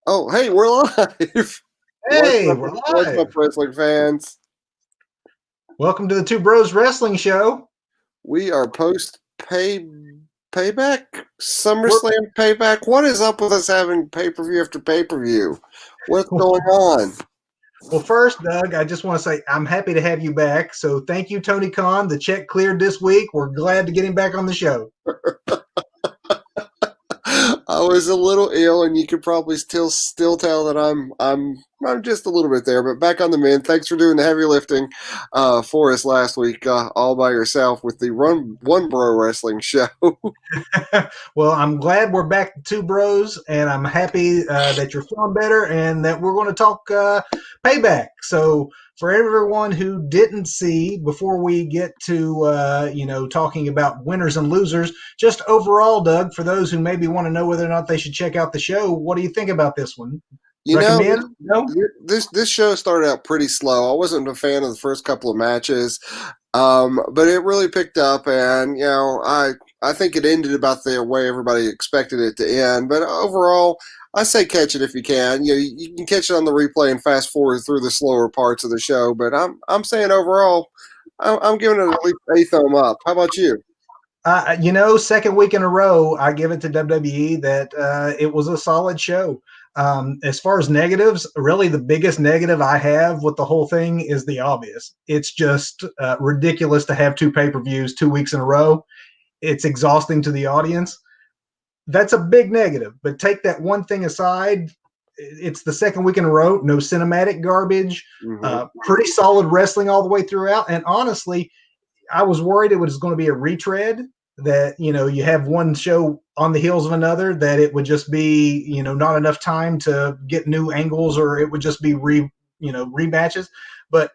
Oh, hey, we're live. Hey, we're What's up, live. wrestling fans? Welcome to the Two Bros Wrestling Show. We are payback, We're Summerslam payback. What is up with us having pay-per-view after pay-per-view? What's going on? well, first, Doug, I just want to say I'm happy to have you back. So thank you, Tony Khan. The check cleared this week. We're glad to get him back on the show. I was a little ill, and you could probably still tell that I'm just a little bit there. But back on the mend. Thanks for doing the heavy lifting for us last week, all by yourself with the Run One Bro Wrestling Show. Well, I'm glad we're back to Two Bros, and I'm happy that you're feeling better and that we're going to talk payback. So, for everyone who didn't see, before we get to talking about winners and losers, just overall, Doug, for those who maybe want to know whether or not they should check out the show, what do you think about this one? You know, Recommend? No. this show started out pretty slow. I wasn't a fan of the first couple of matches, but it really picked up, and I think it ended about the way everybody expected it to end. But overall, I say catch it if you can. You can catch it on the replay and fast forward through the slower parts of the show. But I'm saying overall, I'm giving it at least a thumb up. How about you? Second week in a row, I give it to WWE that it was a solid show. As far as negatives, really the biggest negative I have with the whole thing is the obvious. It's just ridiculous to have two pay-per-views 2 weeks in a row. It's exhausting to the audience. That's a big negative. But take that one thing aside, it's the second week in a row. No cinematic garbage. Mm-hmm. Pretty solid wrestling all the way throughout. And honestly, I was worried it was going to be a retread, that you have one show on the heels of another, that it would just be not enough time to get new angles, or it would just be rematches. But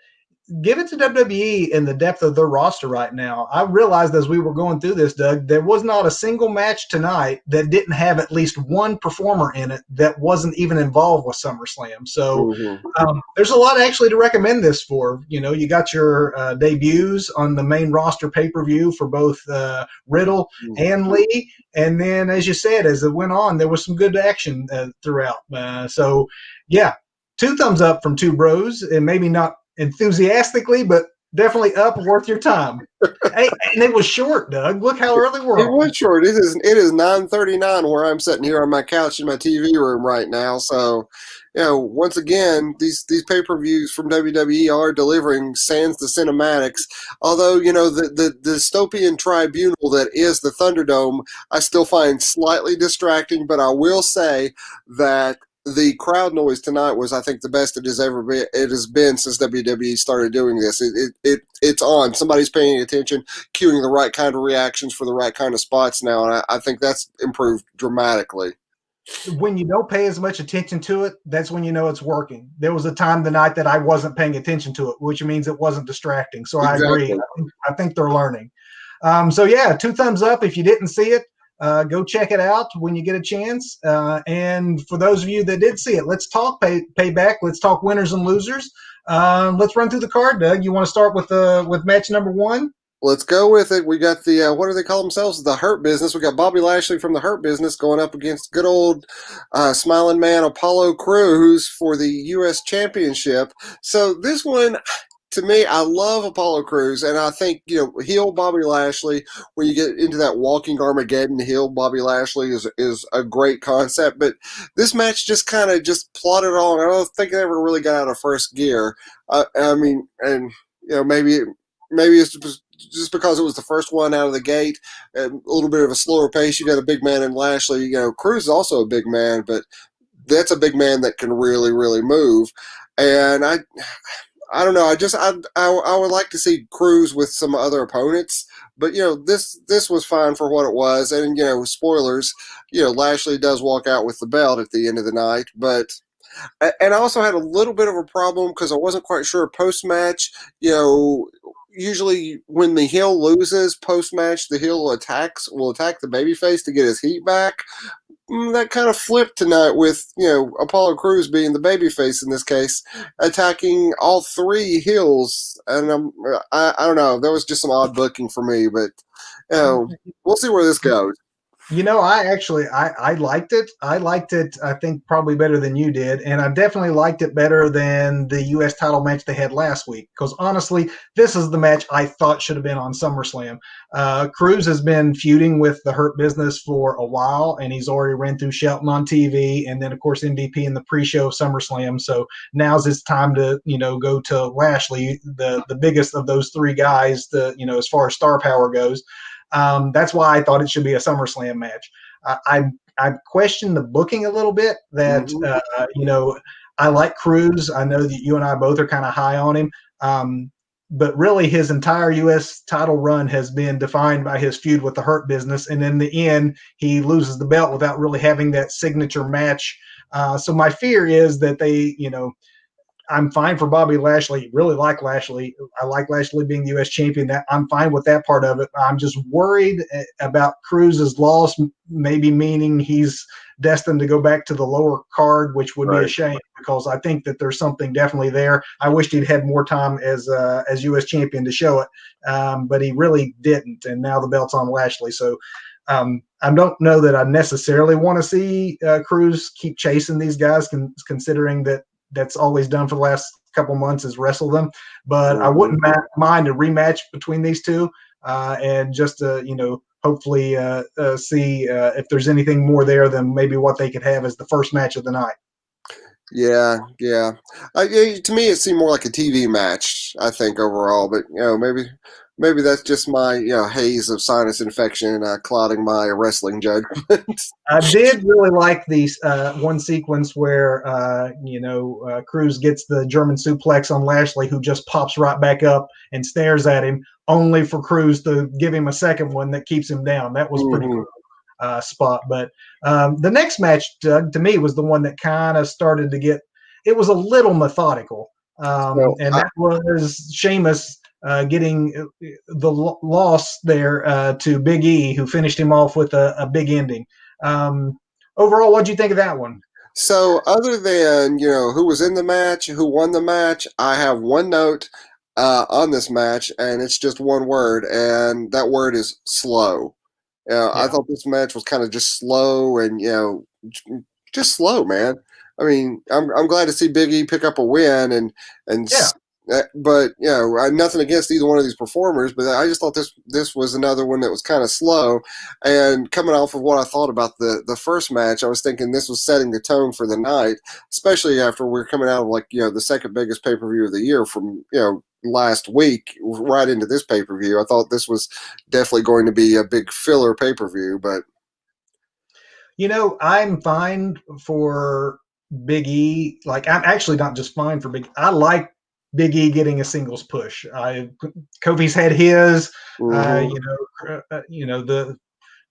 give it to WWE in the depth of their roster right now. I realized as we were going through this, Doug, there was not a single match tonight that didn't have at least one performer in it that wasn't even involved with SummerSlam. So Mm-hmm. there's a lot actually to recommend this for. You got your debuts on the main roster pay-per-view for both Riddle and Lee. And then, as you said, as it went on, there was some good action throughout. So, yeah, two thumbs up from Two Bros, and maybe not enthusiastically, but definitely up, worth your time. Hey, and it was short, Doug. Look how early we're It on. was short. It is 9:39 where I'm sitting here on my couch in my TV room right now. So, once again, these pay-per-views from WWE are delivering sans the cinematics. Although the dystopian tribunal that is the Thunderdome, I still find slightly distracting. But I will say that the crowd noise tonight was, I think, the best it has ever been. It has been since WWE started doing this. It's on. Somebody's paying attention, cueing the right kind of reactions for the right kind of spots now, and I think that's improved dramatically. When you don't pay as much attention to it, that's when you know it's working. There was a time tonight that I wasn't paying attention to it, which means it wasn't distracting. So I agree. Exactly. I think they're learning. So yeah, two thumbs up if you didn't see it. Go check it out when you get a chance. And for those of you that did see it, let's talk payback. Let's talk winners and losers. Let's run through the card, Doug. You want to start with match number one? Let's go with it. We got the what do they call themselves? The Hurt Business. We got Bobby Lashley from the Hurt Business going up against good old smiling man Apollo Crews for the U.S. Championship. So this one, to me, I love Apollo Crews, and I think heel Bobby Lashley. When you get into that walking Armageddon, heel Bobby Lashley is a great concept. But this match just kind of just plodded on. I don't think it ever really got out of first gear. I mean, and maybe it's just because it was the first one out of the gate, a little bit of a slower pace. You got a big man in Lashley. Cruz is also a big man, but that's a big man that can really, really move. And I don't know. I would like to see Cruz with some other opponents, but this was fine for what it was. And spoilers, Lashley does walk out with the belt at the end of the night, but. And I also had a little bit of a problem because I wasn't quite sure post match. Usually when the heel loses post match, the heel will attack the babyface to get his heat back. That kind of flipped tonight with Apollo Crews being the babyface in this case, attacking all three heels, and I don't know. That was just some odd booking for me, but we'll see where this goes. I liked it. I liked it, I think, probably better than you did. And I definitely liked it better than the U.S. title match they had last week. Because honestly, this is the match I thought should have been on SummerSlam. Cruz has been feuding with the Hurt Business for a while, and he's already ran through Shelton on TV. And then, of course, MVP in the pre show of SummerSlam. So now's his time to, go to Lashley, the biggest of those three guys, as far as star power goes. That's why I thought it should be a SummerSlam match. I've questioned the booking a little bit. That Mm-hmm. I like Cruz. I know that you and I both are kind of high on him. But really, his entire U.S. title run has been defined by his feud with the Hurt Business, and in the end, he loses the belt without really having that signature match. So my fear is that I'm fine for Bobby Lashley. Really like Lashley. I like Lashley being the U.S. champion. That I'm fine with that part of it. I'm just worried about Cruz's loss, maybe meaning he's destined to go back to the lower card, which would be a Right. shame because I think that there's something definitely there. I wished he'd had more time as U.S. champion to show it, but he really didn't. And now the belt's on Lashley, so. I don't know that I necessarily want to see Cruz keep chasing these guys, considering that that's all he's done for the last couple months is wrestle them. But I Mm-hmm. wouldn't mind a rematch between these two, and just hopefully see if there's anything more there than maybe what they could have as the first match of the night. Yeah, yeah. To me, it seemed more like a TV match. I think overall, but maybe that's just my haze of sinus infection clouding my wrestling judgment. I did really like the one sequence where Cruz gets the German suplex on Lashley, who just pops right back up and stares at him, only for Cruz to give him a second one that keeps him down. That was pretty Hmm. cool spot. But the next match, Doug, to me, was the one that kind of started to get. It was a little methodical, So and that was Sheamus getting the loss there to Big E, who finished him off with a big ending. Um, Overall, what do you think of that one? So, other than who was in the match, who won the match, I have one note on this match, and it's just one word, and that word is slow. I Yeah, thought this match was kind of just slow, and just slow, man. I mean, I'm glad to see Big E pick up a win, and yeah. but nothing against either one of these performers, but I just thought this was another one that was kind of slow. And coming off of what I thought about the first match, I was thinking this was setting the tone for the night, especially after we're coming out of the second biggest pay per view of the year from last week right into this pay per view. I thought this was definitely going to be a big filler pay per view, but I'm fine for Big E. Like, I'm actually not just fine for Big. I like Big E getting a singles push. Kofi's had his. mm-hmm,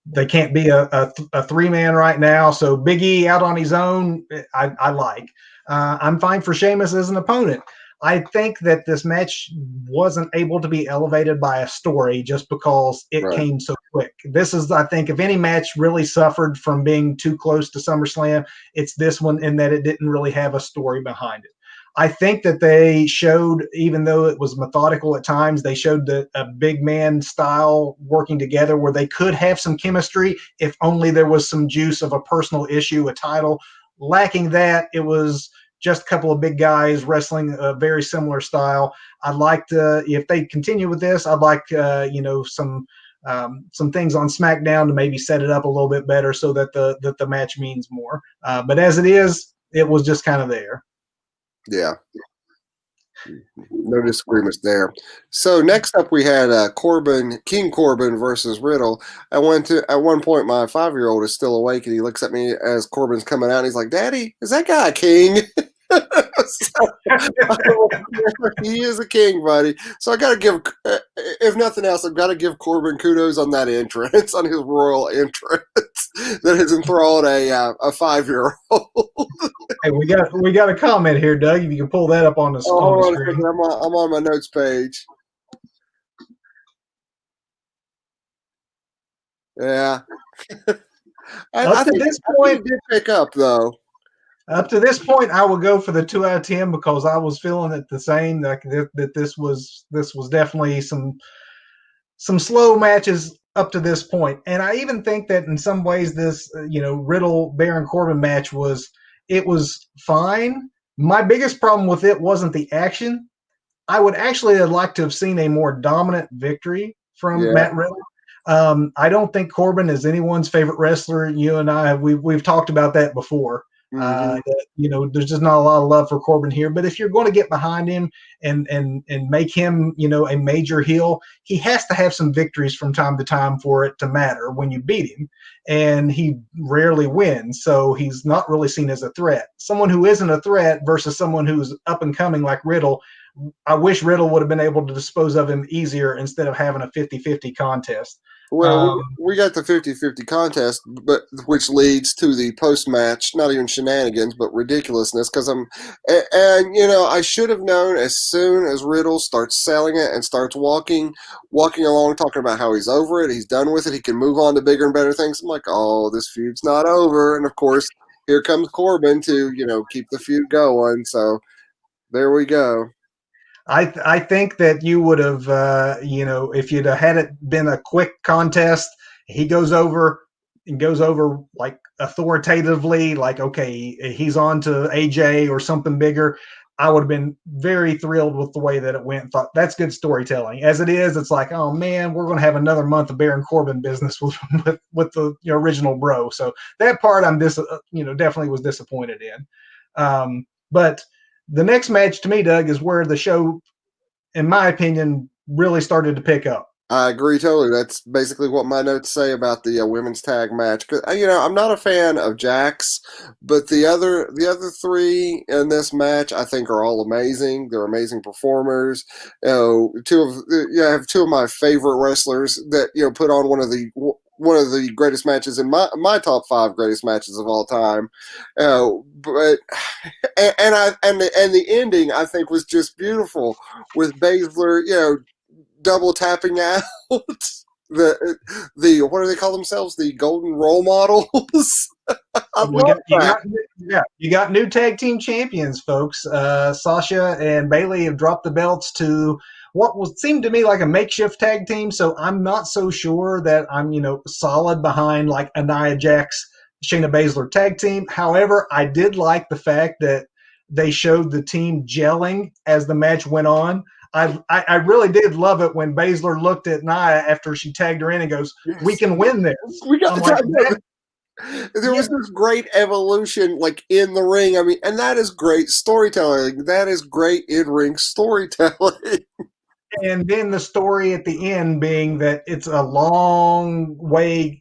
They can't be a three man right now. So Big E out on his own, I like. I'm fine for Sheamus as an opponent. I think that this match wasn't able to be elevated by a story just because it right, came so quick. This is, I think, if any match really suffered from being too close to SummerSlam, it's this one in that it didn't really have a story behind it. I think that they showed, even though it was methodical at times, they showed a big man style working together where they could have some chemistry if only there was some juice of a personal issue, a title. Lacking that, it was just a couple of big guys wrestling a very similar style. I'd like to, if they continue with this, I'd like, some things on SmackDown to maybe set it up a little bit better so that the match means more. But as it is, it was just kind of there. yeah. No disagreements there. So next up, we had King Corbin versus Riddle. At one point, my 5-year-old is still awake, and he looks at me as Corbin's coming out, and he's like, "Daddy, is that guy a king?" So, he is a king, buddy. So I got to give, if nothing else, I've got to give Corbin kudos on that entrance, on his royal entrance that has enthralled a 5-year-old. Hey, we got a comment here, Doug. If you can pull that up on the Oh, on the hold on a screen. second. I'm on my notes page. Yeah. I Up to think this I think point, it did pick up though. I will go for the 2 out of 10 because I was feeling it the same. That this was definitely some slow matches up to this point. And I even think that in some ways this Riddle Baron Corbin match was fine. My biggest problem with it wasn't the action. I would actually have liked to have seen a more dominant victory from Yeah. Matt Riddle. I don't think Corbin is anyone's favorite wrestler. You and I, we've talked about that before. Hmm. There's just not a lot of love for Corbin here. But if you're going to get behind him and make him, a major heel, he has to have some victories from time to time for it to matter when you beat him. And he rarely wins, so he's not really seen as a threat. Someone who isn't a threat versus someone who's up and coming like Riddle, I wish Riddle would have been able to dispose of him easier instead of having a 50-50 contest. Well, Um, we got the 50-50 contest, but which leads to the post match, not even shenanigans, but ridiculousness. Because I should have known as soon as Riddle starts selling it and starts walking along, talking about how he's over it, he's done with it, he can move on to bigger and better things. I'm like, oh, this feud's not over, and of course, here comes Corbin to keep the feud going. So there we go. I think that you would have, if you'd have had it been a quick contest, he goes over and goes over like authoritatively, like, okay, he's on to AJ or something bigger. I would have been very thrilled with the way that it went. Thought that's good storytelling. As it is, it's like, oh man, we're going to have another month of Baron Corbin business with the original bro. So that part I'm definitely was disappointed in. But the next match to me, Doug, is where the show, in my opinion, really started to pick up. I agree totally. That's basically what my notes say about the women's tag match. 'Cause, I'm not a fan of Jax, but the other three in this match I think are all amazing. They're amazing performers. I have two of my favorite wrestlers that put on one of the greatest matches in my top five greatest matches of all time. But and the ending I think was just beautiful with Baszler, double tapping out the what do they call themselves? The golden role models. I We love got you that. got yeah you got new tag team champions, folks. Sasha and Bailey have dropped the belts to what was seemed to me like a makeshift tag team. So I'm not so sure that I'm solid behind like a Nia Jax, Shayna Baszler tag team. However, I did like the fact that they showed the team gelling as the match went on. I really did love it when Baszler looked at Nia after she tagged her in and goes, "We Yes, can win this." we got I'm the like, time. that, There yeah. was this great evolution, like in the ring. I mean, and that is great storytelling. That is great in ring storytelling. And then the story at the end being that it's a long way,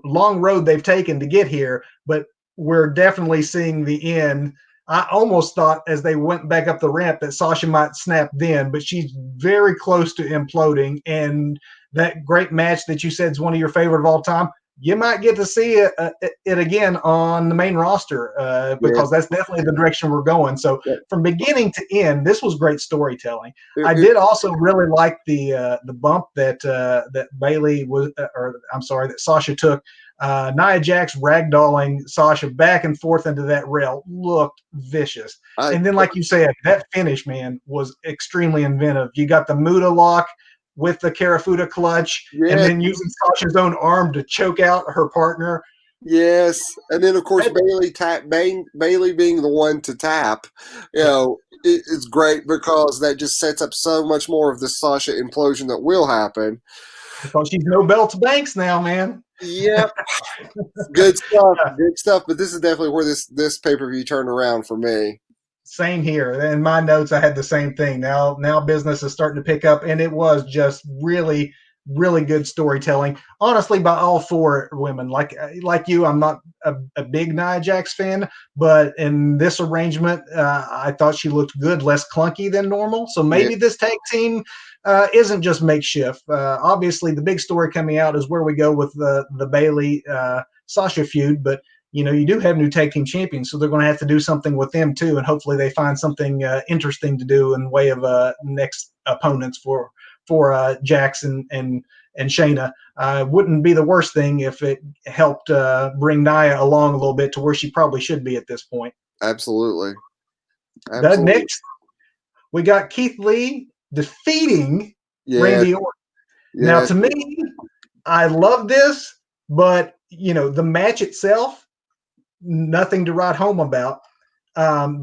long road they've taken to get here, but we're definitely seeing the end. I almost thought as they went back up the ramp that Sasha might snap then, but she's very close to imploding. And that great match that you said is one of your favorite of all time, you might get to see it again on the main roster Yeah, because that's definitely the direction we're going. So yeah. from beginning to end, this was great storytelling. It, I it, did also really like the bump that Bailey was, or I'm sorry, that Sasha took. Nia Jax ragdolling Sasha back and forth into that rail looked vicious. I And then, like you said, that finish, man, was extremely inventive. You got the Muda lock with the Karafuda clutch, and yeah, then using Sasha's own arm to choke out her partner. yes, and then of course That, Bailey being the one to tap, yeah, it's great because that just sets up so much more of the Sasha implosion that will happen. because she's no belts Banks now, man. Yep, good stuff, good stuff. But this is definitely where this pay-per-view turned around for me. Same here. In my notes, I had the same thing. Now business is starting to pick up, and it was just really, really good storytelling. Honestly, by all four women. Like you, I'm not a big Nia Jax fan, but in this arrangement, I thought she looked good, less clunky than normal. So Yeah, maybe this tag team isn't just makeshift. Obviously, the big story coming out is where we go with the Bailey Sasha feud, but you do have new tag team champions, so they're going to have to do something with them too, and hopefully they find something interesting to do in way of next opponents for Jackson and Shayna. Wouldn't be the worst thing if it helped bring Nia along a little bit to where she probably should be at this point. absolutely, The absolutely. next, we got Keith Lee defeating Yeah, Randy Orton. Now, yeah. to me, I love this, but the match itself, nothing to write home about,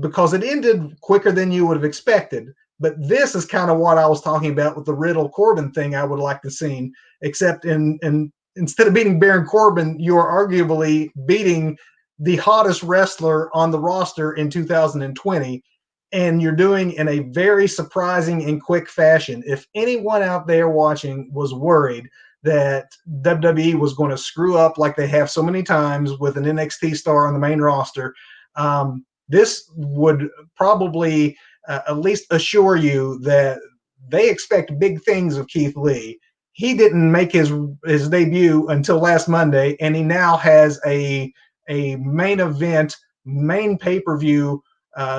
because it ended quicker than you would have expected. But this is kind of what I was talking about with the Riddle Corbin thing. I would like to see, except instead of beating Baron Corbin, you are arguably beating the hottest wrestler on the roster in 2020, and you're doing in a very surprising and quick fashion. If anyone out there watching was worried that WWE was going to screw up like they have so many times with an NXT star on the main roster, this would probably at least assure you that they expect big things of Keith Lee. He didn't make his debut until last Monday, and he now has a main event, main pay-per-view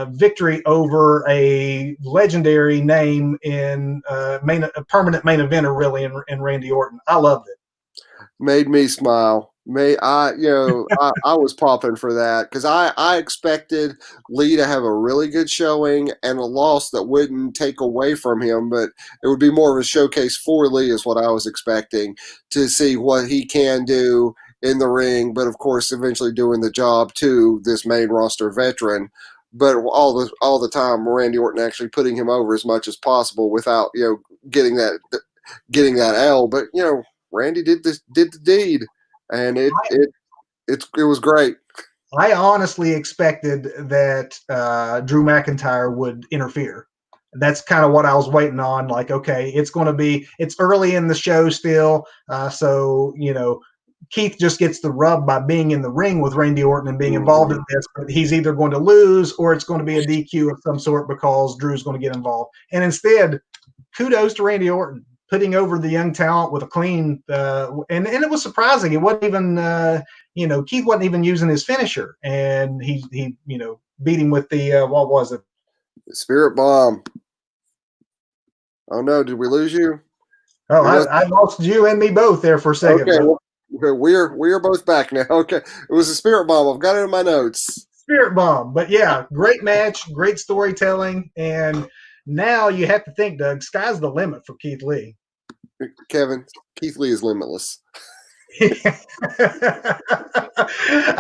victory over a legendary name in a permanent main eventer, really, in Randy Orton. I loved it. Made me smile. I was popping for that because I expected Lee to have a really good showing and a loss that wouldn't take away from him, but it would be more of a showcase for Lee is what I was expecting to see what he can do in the ring, but of course eventually doing the job to this main roster veteran. But all the time, Randy Orton actually putting him over as much as possible without getting that L. But Randy did the deed, and it was great. I honestly expected that Drew McIntyre would interfere. That's kind of what I was waiting on. Like, okay, it's early in the show still, so Keith just gets the rub by being in the ring with Randy Orton and being involved in this. But he's either going to lose or it's going to be a DQ of some sort because Drew's going to get involved. And instead, kudos to Randy Orton putting over the young talent with a clean, and it was surprising. It wasn't even, Keith wasn't even using his finisher, and he beat him with the what was it? Spirit Bomb. Oh no, did we lose you? Oh, I lost you and me both there for a second. Okay, well, we're both back now. Okay, it was a Spirit Bomb. I've got it in my notes. Spirit Bomb, but yeah, great match, great storytelling, and now you have to think, Doug, sky's the limit for Keith Lee. Kevin, Keith Lee is limitless. I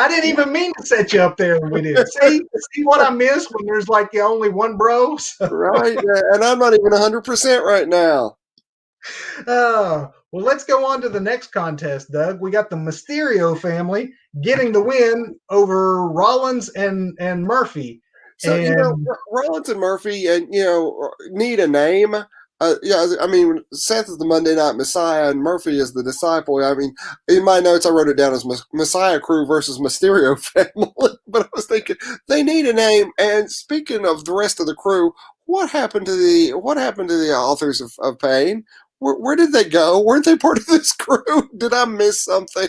didn't even mean to set you up there when we did. See what I miss when there's like only one bro? Right, and I'm not even 100% right now. Well, let's go on to the next contest, Doug. We got the Mysterio family getting the win over Rollins and Murphy. So, Rollins and Murphy, and need a name. I mean, Seth is the Monday Night Messiah, and Murphy is the disciple. I mean, in my notes, I wrote it down as Messiah Crew versus Mysterio family. But I was thinking they need a name. And speaking of the rest of the crew, what happened to the authors of Pain? Where did they go? Weren't they part of this crew? Did I miss something?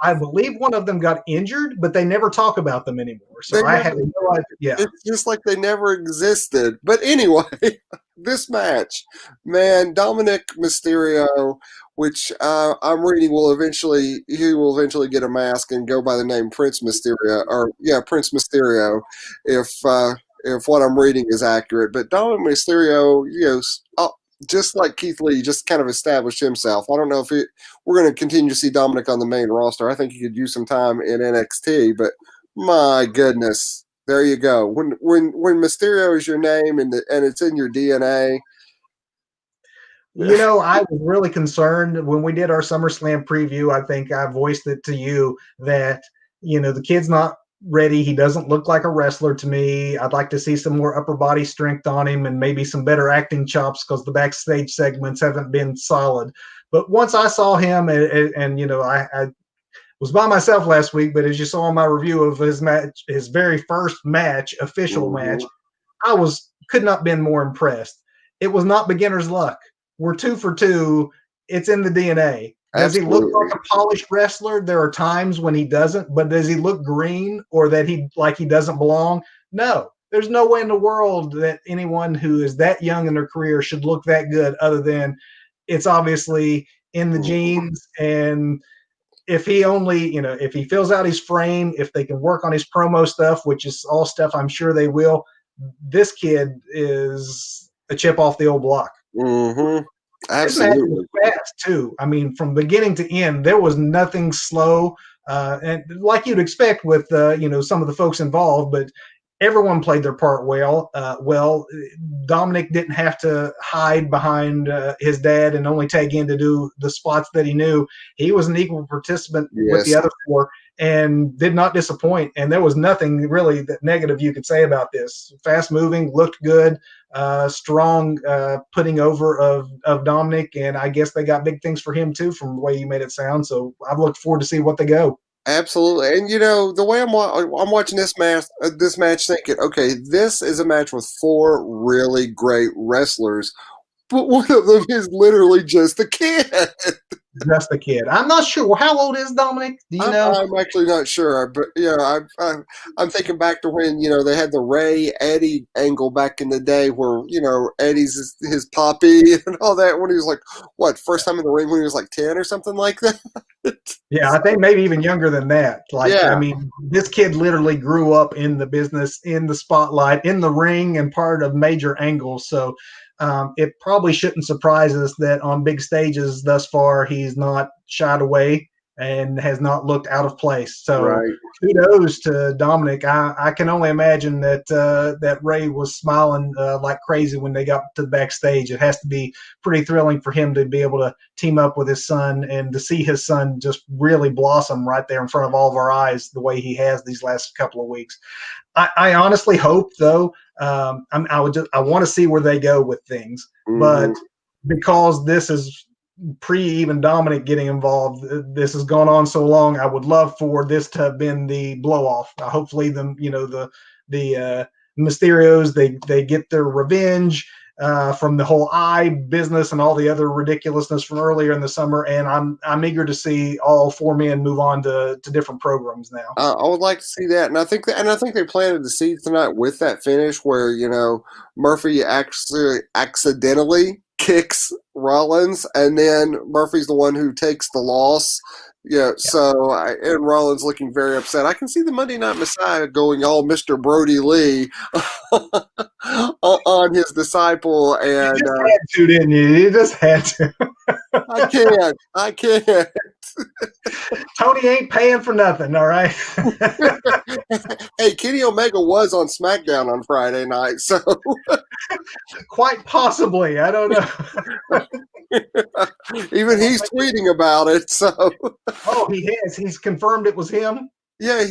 I believe one of them got injured, but they never talk about them anymore. So I have no idea. Yeah. It's just like they never existed. But anyway, this match, man, Dominic Mysterio, which I'm reading he will eventually get a mask and go by the name Prince Mysterio, Prince Mysterio, if what I'm reading is accurate. But Dominic Mysterio, just like Keith Lee, just kind of established himself. I don't know if we're going to continue to see Dominic on the main roster. I think he could use some time in NXT, but my goodness, there you go. When Mysterio is your name and it's in your DNA. I was really concerned when we did our SummerSlam preview. I think I voiced it to you that, the kid's not ready. He doesn't look like a wrestler to me. I'd like to see some more upper body strength on him and maybe some better acting chops because the backstage segments haven't been solid. But once I saw him and I was by myself last week, but as you saw in my review of his match, his very first match, official match, I could not been more impressed. It was not beginner's luck. We're 2 for 2. It's in the DNA. Does he look like a polished wrestler? There are times when he doesn't, but does he look green or that he doesn't belong? No. There's no way in the world that anyone who is that young in their career should look that good other than it's obviously in the genes. And if he only, if he fills out his frame, if they can work on his promo stuff, which is all stuff I'm sure they will, this kid is a chip off the old block. Mm-hmm. This match was Absolutely. fast too. I mean, from beginning to end, there was nothing slow, and like you'd expect with some of the folks involved. But everyone played their part well. Dominic didn't have to hide behind his dad and only tag in to do the spots that he knew. He was an equal participant with the Yes. other four and did not disappoint. And there was nothing really that negative you could say about this. Fast moving, looked good, strong putting over of Dominic, and I guess they got big things for him too, from the way you made it sound. So I've looked forward to see what they go. Absolutely, and the way I'm watching this match, thinking, okay, this is a match with four really great wrestlers, but one of them is literally just a kid. Just a kid. I'm not sure how old is Dominic. Do you I'm, know? I'm actually not sure, but I'm thinking back to when they had the Ray Eddie angle back in the day, where Eddie's his poppy and all that, when he was like, what, first time in the ring when he was like 10 or something like that. Yeah, I think maybe even younger than that. Like, I Yeah, mean, this kid literally grew up in the business, in the spotlight, in the ring, and part of major angles. So it probably shouldn't surprise us that on big stages thus far, he's not shied away and has not looked out of place. So right. kudos to Dominic. I can only imagine that Ray was smiling like crazy when they got to the backstage. It has to be pretty thrilling for him to be able to team up with his son and to see his son just really blossom right there in front of all of our eyes the way he has these last couple of weeks. I honestly hope, though, I want to see where they go with things, Hmm. but because this is pre even Dominic getting involved, this has gone on so long. I would love for this to have been the blow off. Hopefully, the Mysterios they get their revenge from the whole eye business and all the other ridiculousness from earlier in the summer. And I'm eager to see all four men move on to different programs now. I would like to see that, and I think they planted the seed tonight with that finish where Murphy actually accidentally kicks Rollins, and then Murphy's the one who takes the loss. Yeah, so and Rollins looking very upset. I can see the Monday Night Messiah going all Mr. Brody Lee on his disciple, You and just had to, didn't you? You just had to. I can't. Tony ain't paying for nothing, all right? Hey, Kenny Omega was on SmackDown on Friday night, so Quite possibly. I don't know. even he's tweeting about it. So Oh, he has. He's confirmed it was him. yeah,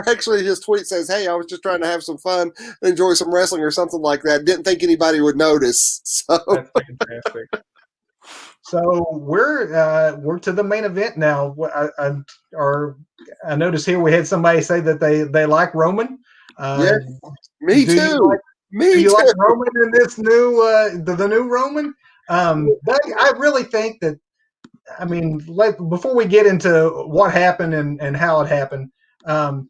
actually his tweet says, "Hey, I was just trying to have some fun, enjoy some wrestling or something like that. Didn't think anybody would notice." So That's fantastic. So we're to the main event now. I noticed here we had somebody say that they like Roman. yeah, Uh, me do you like too. do Me you like too. Roman in this new the new Roman? I really think that. I mean, before we get into what happened and how it happened, um,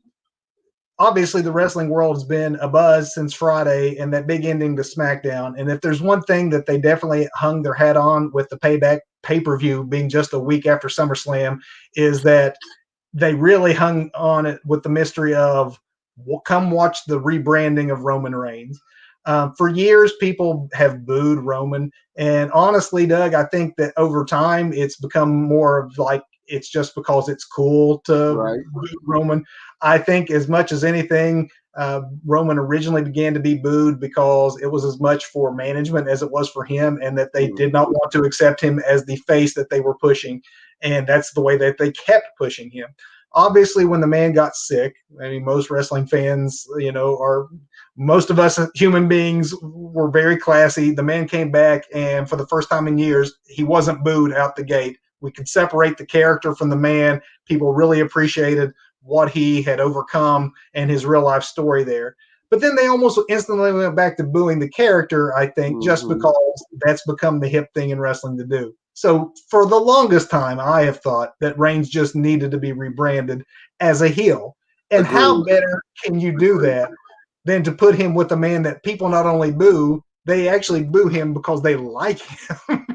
obviously the wrestling world has been abuzz since Friday and that big ending to SmackDown. And if there's one thing that they definitely hung their hat on with the Payback pay-per-view being just a week after SummerSlam, is that they really hung on it with the mystery of come watch the rebranding of Roman Reigns. For years, people have booed Roman. And honestly, Doug, I think that over time, it's become more of like it's just because it's cool to Right. boot Roman. I think as much as anything, Roman originally began to be booed because it was as much for management as it was for him, and that they did not want to accept him as the face that they were pushing. And that's the way that they kept pushing him. Obviously, when the man got sick, I mean, most wrestling fans, are most of us human beings were very classy. The man came back, and for the first time in years, he wasn't booed out the gate. We could separate the character from the man. People really appreciated what he had overcome and his real life story there. But then they almost instantly went back to booing the character, I think, just Mm-hmm. because that's become the hip thing in wrestling to do. So for the longest time, I have thought that Reigns just needed to be rebranded as a heel. And how Agreed. better can you do that than to put him with a man that people not only boo, they actually boo him because they like him.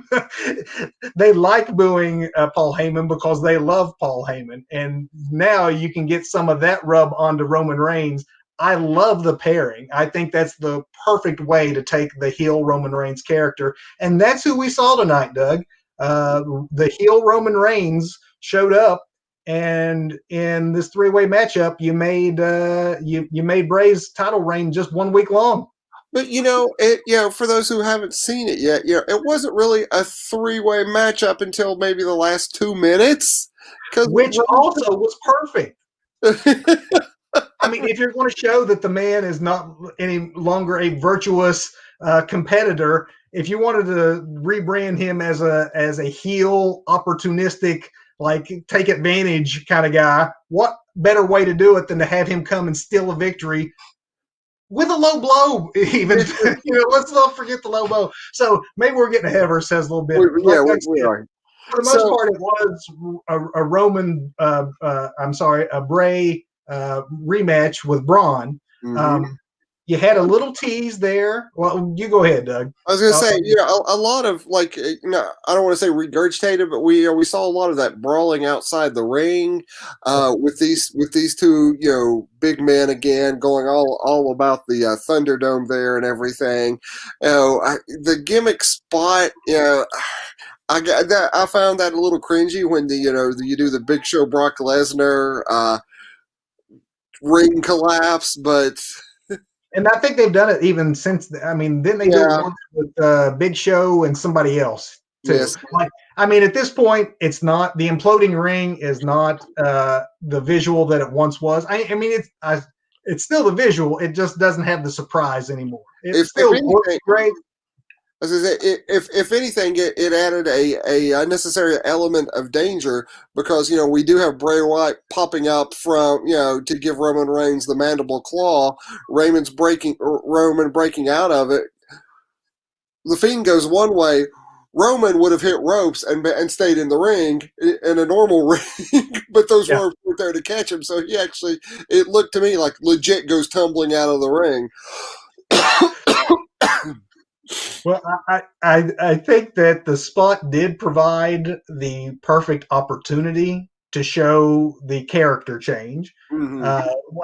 They like booing Paul Heyman because they love Paul Heyman. And now you can get some of that rub onto Roman Reigns. I love the pairing. I think that's the perfect way to take the heel Roman Reigns character, and that's who we saw tonight, Doug. The heel Roman Reigns showed up, and in this three-way matchup, you made Bray's title reign just 1 week long. But for those who haven't seen it yet, it wasn't really a three-way matchup until maybe the last 2 minutes, Which also was perfect. I mean, if you're going to show that the man is not any longer a virtuous competitor, if you wanted to rebrand him as a heel, opportunistic, like take advantage kind of guy, what better way to do it than to have him come and steal a victory with a low blow? Even let's not forget the low blow. So maybe we're getting ahead of ourselves a little bit. We are. For the most part, it was a Roman. A Bray rematch with Braun. Mm-hmm. You had a little tease there. Well, you go ahead, Doug. I was going to say, a lot of I don't want to say regurgitated, but we saw a lot of that brawling outside the ring with these two big men again going all about the Thunderdome there and everything. The gimmick spot, I found that a little cringy when you do the Big Show Brock Lesnar ring collapse, but. And I think they've done it even since. I mean, didn't they do it once with Big Show and somebody else too? Yes. At this point, it's not the imploding ring is not the visual that it once was. It's still the visual. It just doesn't have the surprise anymore. It still works great. As I say, if anything, it added a unnecessary element of danger because we do have Bray Wyatt popping up from to give Roman Reigns the mandible claw. Roman breaking out of it. The Fiend goes one way. Roman would have hit ropes and stayed in the ring in a normal ring, but those ropes weren't there to catch him. So it looked to me like legit goes tumbling out of the ring. Well, I think that the spot did provide the perfect opportunity to show the character change. Mm-hmm.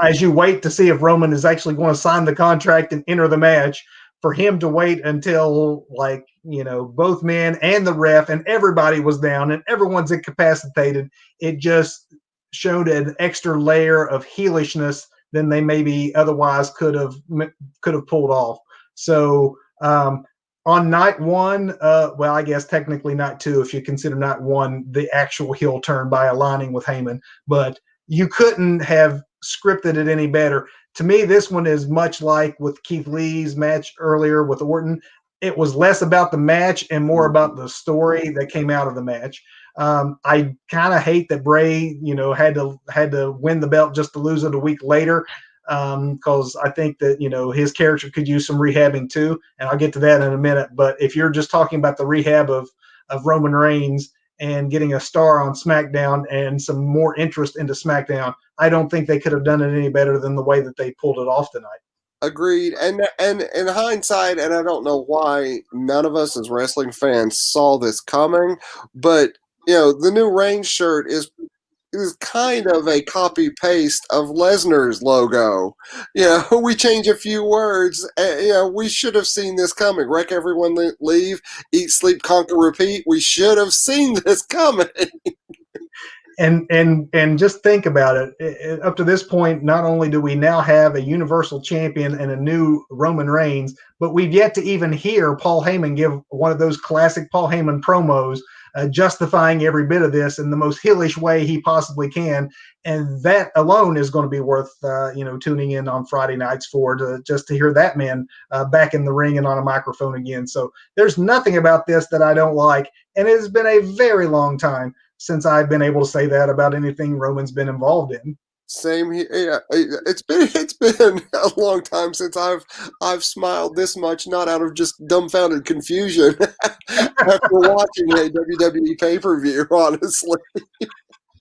As you wait to see if Roman is actually going to sign the contract and enter the match, for him to wait until both men and the ref and everybody was down and everyone's incapacitated, it just showed an extra layer of heelishness than they maybe otherwise could have pulled off. So on night one, I guess technically night two, if you consider night one the actual heel turn by aligning with Heyman, but you couldn't have scripted it any better. To me, this one is much like with Keith Lee's match earlier with Orton. It was less about the match and more about the story that came out of the match. I kind of hate that Bray, had to win the belt just to lose it a week later. Because I think that his character could use some rehabbing too, and I'll get to that in a minute. But if you're just talking about the rehab of Roman Reigns and getting a star on SmackDown and some more interest into SmackDown, I don't think they could have done it any better than the way that they pulled it off tonight. Agreed. And in hindsight, and I don't know why none of us as wrestling fans saw this coming, but the new Reigns shirt is kind of a copy paste of Lesnar's logo. We change a few words. We should have seen this coming. Wreck everyone, leave, eat, sleep, conquer, repeat. We should have seen this coming. And just think about it. Up to this point, not only do we now have a Universal Champion and a new Roman Reigns, but we've yet to even hear Paul Heyman give one of those classic Paul Heyman promos, justifying every bit of this in the most heelish way he possibly can. And that alone is going to be worth, tuning in on Friday nights just to hear that man back in the ring and on a microphone again. So there's nothing about this that I don't like. And it has been a very long time since I've been able to say that about anything Roman's been involved in. Same here. Yeah, it's been a long time since I've smiled this much, not out of just dumbfounded confusion after watching a WWE pay-per-view, honestly.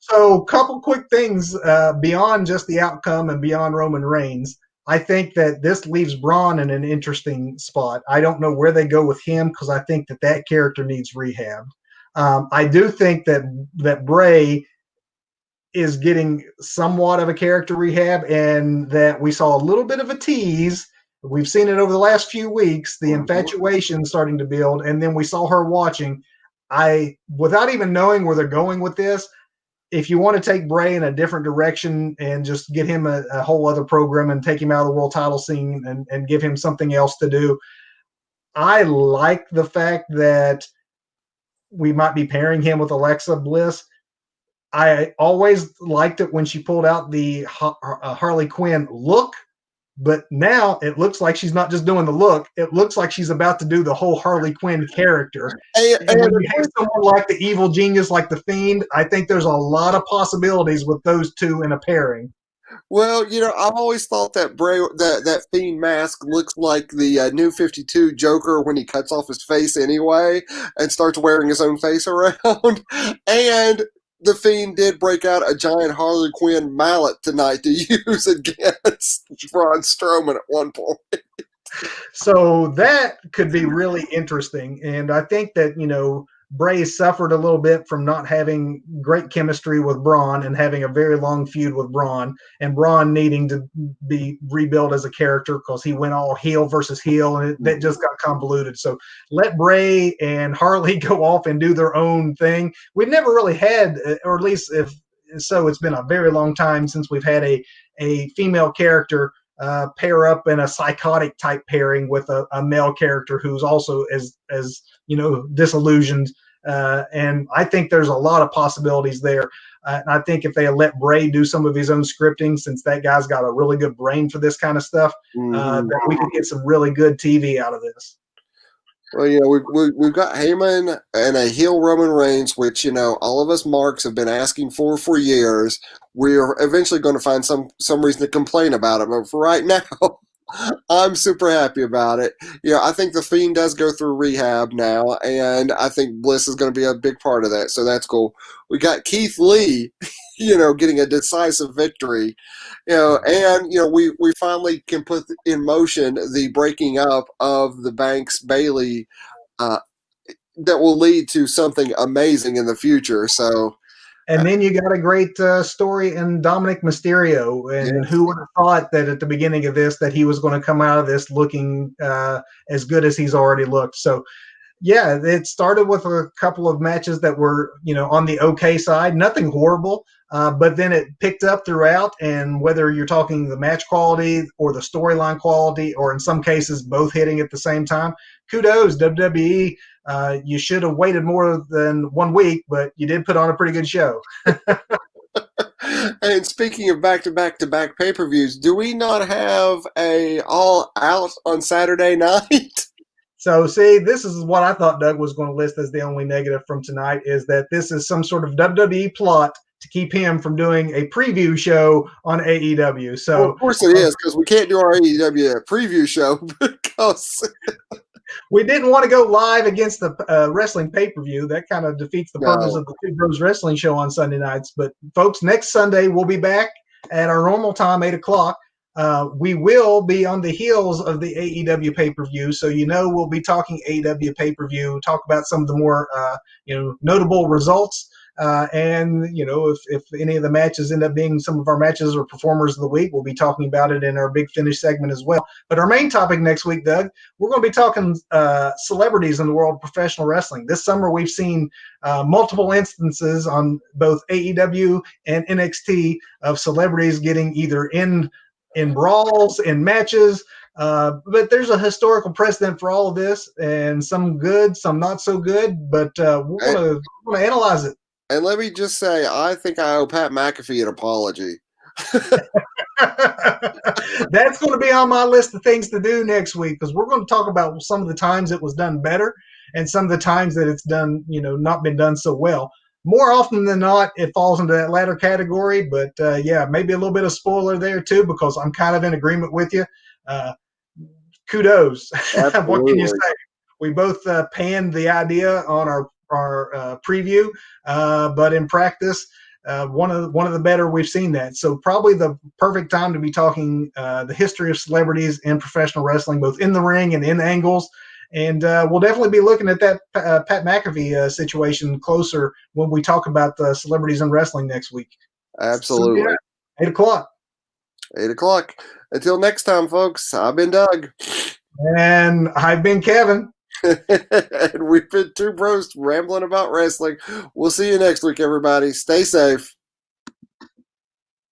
So, a couple quick things beyond just the outcome and beyond Roman Reigns. I think that this leaves Braun in an interesting spot. I don't know where they go with him because I think that character needs rehab. I do think that Bray is getting somewhat of a character rehab, and that we saw a little bit of a tease. We've seen it over the last few weeks, the infatuation starting to build, and then we saw her watching. Without even knowing where they're going with this, if you want to take Bray in a different direction and just get him a whole other program and take him out of the world title scene and give him something else to do, I like the fact that we might be pairing him with Alexa Bliss. I always liked it when she pulled out the Harley Quinn look, but now it looks like she's not just doing the look. It looks like she's about to do the whole Harley Quinn character. And when you have someone like the evil genius, like the Fiend, I think there's a lot of possibilities with those two in a pairing. Well, I've always thought that that Fiend mask looks like the New 52 Joker when he cuts off his face anyway and starts wearing his own face around. And the Fiend did break out a giant Harley Quinn mallet tonight to use against Braun Strowman at one point. So that could be really interesting. And I think that, Bray suffered a little bit from not having great chemistry with Braun and having a very long feud with Braun, and Braun needing to be rebuilt as a character because he went all heel versus heel, and that just got convoluted. So let Bray and Harley go off and do their own thing. We've never really had, or at least if so, it's been a very long time since we've had a female character pair up in a psychotic type pairing with a male character who's also as disillusioned. And I think there's a lot of possibilities there. And I think if they let Bray do some of his own scripting, since that guy's got a really good brain for this kind of stuff, that we could get some really good TV out of this. Well, we've got Heyman and a heel Roman Reigns, which, all of us marks have been asking for years. We're eventually going to find some reason to complain about it. But for right now, I'm super happy about it. I think the Fiend does go through rehab now, and I think Bliss is going to be a big part of that. So that's cool. We got Keith Lee, getting a decisive victory. And we finally can put in motion the breaking up of the Banks Bailey that will lead to something amazing in the future. So, and then you got a great story in Dominic Mysterio, and who would have thought that at the beginning of this that he was going to come out of this looking as good as he's already looked. So, yeah, it started with a couple of matches that were, on the okay side, nothing horrible. But then it picked up throughout, and whether you're talking the match quality or the storyline quality, or in some cases both hitting at the same time, kudos, WWE. You should have waited more than 1 week, but you did put on a pretty good show. And speaking of back-to-back pay-per-views, do we not have a All Out on Saturday night? So, see, this is what I thought Doug was going to list as the only negative from tonight, is that this is some sort of WWE plot to keep him from doing a preview show on AEW. So, well, of course it is, because we can't do our AEW preview show because we didn't want to go live against the wrestling pay-per-view. That kind of defeats the purpose of the Two Bros Wrestling Show on Sunday nights. But, folks, next Sunday we'll be back at our normal time, 8 o'clock. We will be on the heels of the AEW pay-per-view, so we'll be talking AEW pay-per-view, talk about some of the more notable results, and if any of the matches end up being some of our matches or performers of the week, we'll be talking about it in our Big Finish segment as well. But our main topic next week, Doug, we're going to be talking celebrities in the world of professional wrestling. This summer we've seen multiple instances on both AEW and NXT of celebrities getting either in brawls, in matches, but there's a historical precedent for all of this, and some good, some not so good, but we're going to analyze it. And let me just say, I think I owe Pat McAfee an apology. That's going to be on my list of things to do next week, because we're going to talk about some of the times it was done better and some of the times that it's done, not been done so well. More often than not, it falls into that latter category, but maybe a little bit of spoiler there too, because I'm kind of in agreement with you. Kudos. What can you say? We both panned the idea on our preview, but in practice, one of the better we've seen that. So probably the perfect time to be talking the history of celebrities in professional wrestling, both in the ring and in angles. And we'll definitely be looking at that Pat McAfee situation closer when we talk about the celebrities in wrestling next week. Sunday Absolutely. night, 8 o'clock. 8 o'clock. Until next time, folks, I've been Doug. And I've been Kevin. And we've been two bros rambling about wrestling. We'll see you next week, everybody. Stay safe.